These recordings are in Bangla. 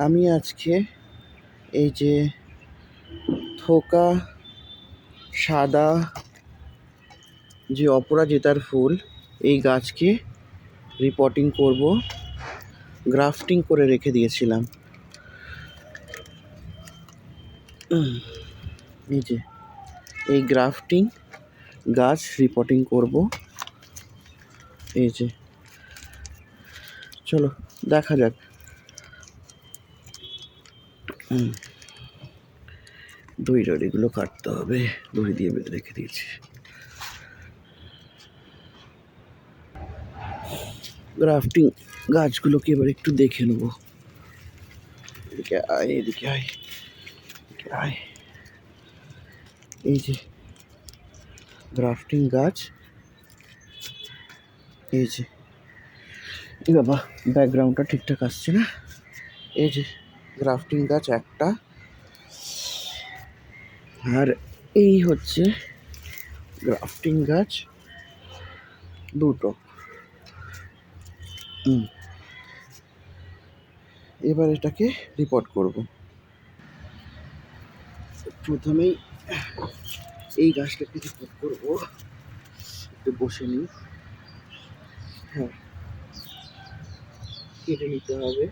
আমি আজকে এই যে থোকা সাদা যে অপরাজিতার ফুল, এই গাছকে রিপোর্টিং করব। গ্রাফটিং করে রেখে দিয়েছিলাম। এই যে এই গ্রাফটিং গাছ রিপোর্টিং করব। এই যে চলো দেখা যাক। দড়িগুলো কাটতে হবে, দড়ি দিয়ে বেঁধে রেখে দিয়েছি। গ্রাফটিং গাছগুলোকে এবার একটু দেখে নেবো। এদিকে আয়, এদিকে আয়, এদিকে আয়। এই যে গ্রাফটিং গাছ, এই যে বাবা ব্যাকগ্রাউন্ডটা ঠিকঠাক আসছে না। এই যে গ্রাফটিং গাছ একটা, আর এই হচ্ছে গ্রাফটিং গাছ দুটো। এবার এটাকে রিপোর্ট করব। প্রথমেই এই গাছটাকে রিপোর্ট করব। একটু বসে নিই। হ্যাঁ, কেটে নিতে হবে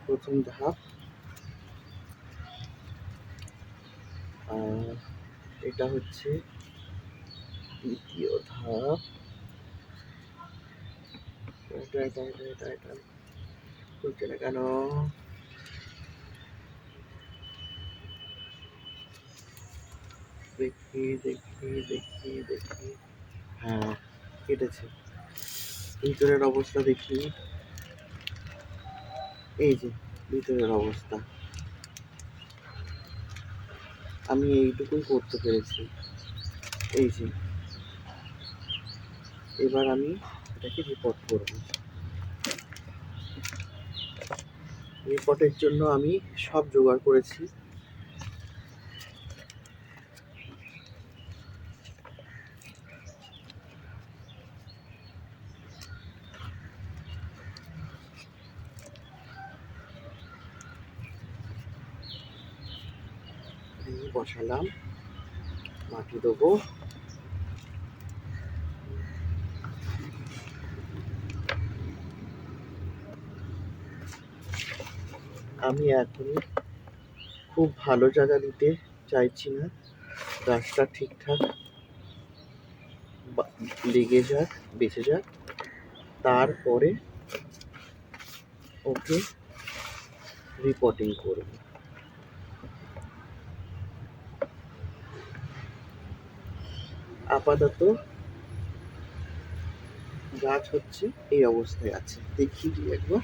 প্রথম ধাপ। আর এটা হচ্ছে দ্বিতীয় ধাপ। এটা হচ্ছে না কেন? দেখি। হ্যাঁ, কেটেছে। ভিতরের অবস্থা দেখি। এই যে ভিতরের অবস্থা, আমি এইটুকুই করতে পেরেছি। এই যে এবার আমি এটাকে রিপোর্ট করব। রিপোর্টের জন্য আমি সব জোগাড় করেছি। বসালাম, মাটি দেবো। আমি এখন খুব ভালো জায়গা দিতে চাইছি না, গাছটা ঠিকঠাক লেগে যাক, বেঁচে যাক, তারপরে ওকে রিপোর্টিং করব। আপাতত গাছ হচ্ছে এই অবস্থায় আছে। দেখি একবার।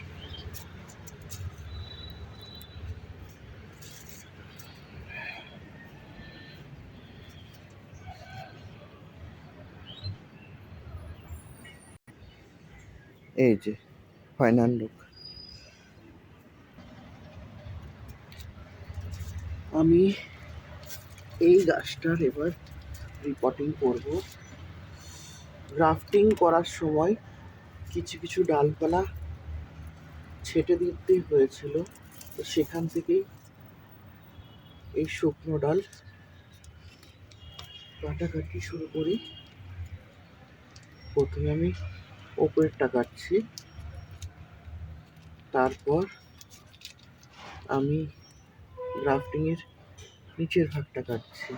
এই যে ফাইনাল লুক। আমি এই গাছটার এবার রিপোর্টিং করব। গ্রাফটিং করার সময় কিছু ডালপালা ছেটে দিতে হয়েছিল, তো সেখান থেকেই এই শুকনো ডাল কাটাকাটি শুরু করি। প্রথমে আমি ওপরেরটা কাটছি, তারপর আমি গ্রাফটিংয়ের নিচের ভাগটা কাটছি।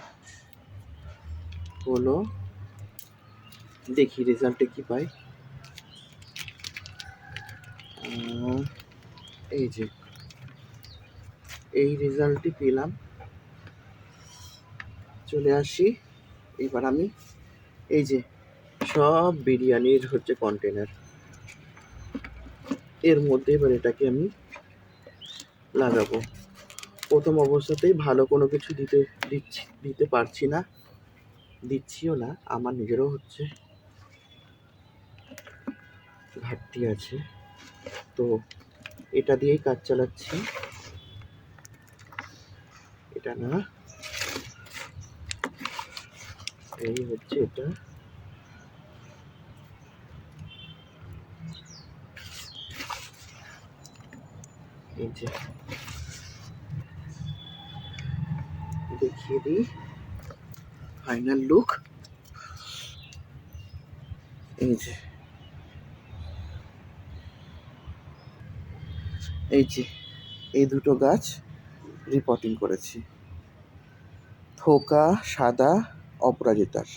হলো, দেখি রেজাল্টে কি পাই। এই যে এই রেজাল্টটি পেলাম। চলে আসি এবার আমি। এই যে সব বিরিয়ানির হচ্ছে কন্টেনার, এর মধ্যে এবার এটাকে আমি লাগাবো। প্রথম অবস্থাতেই ভালো কোনো কিছু দিতে পারছি না, দিচ্ছিও না। আমার নিজেরও হচ্ছে ঘাটতি আছে, তো এটা দিয়েই কাজ চালাচ্ছি। এটা না, এই হচ্ছে এটা। এই যে দেখিয়ে দিই ফাইনাল লুক। এই যে এই দুটো গাছ রিপোর্টিং করেছি, থোকা সাদা অপরাজিতার।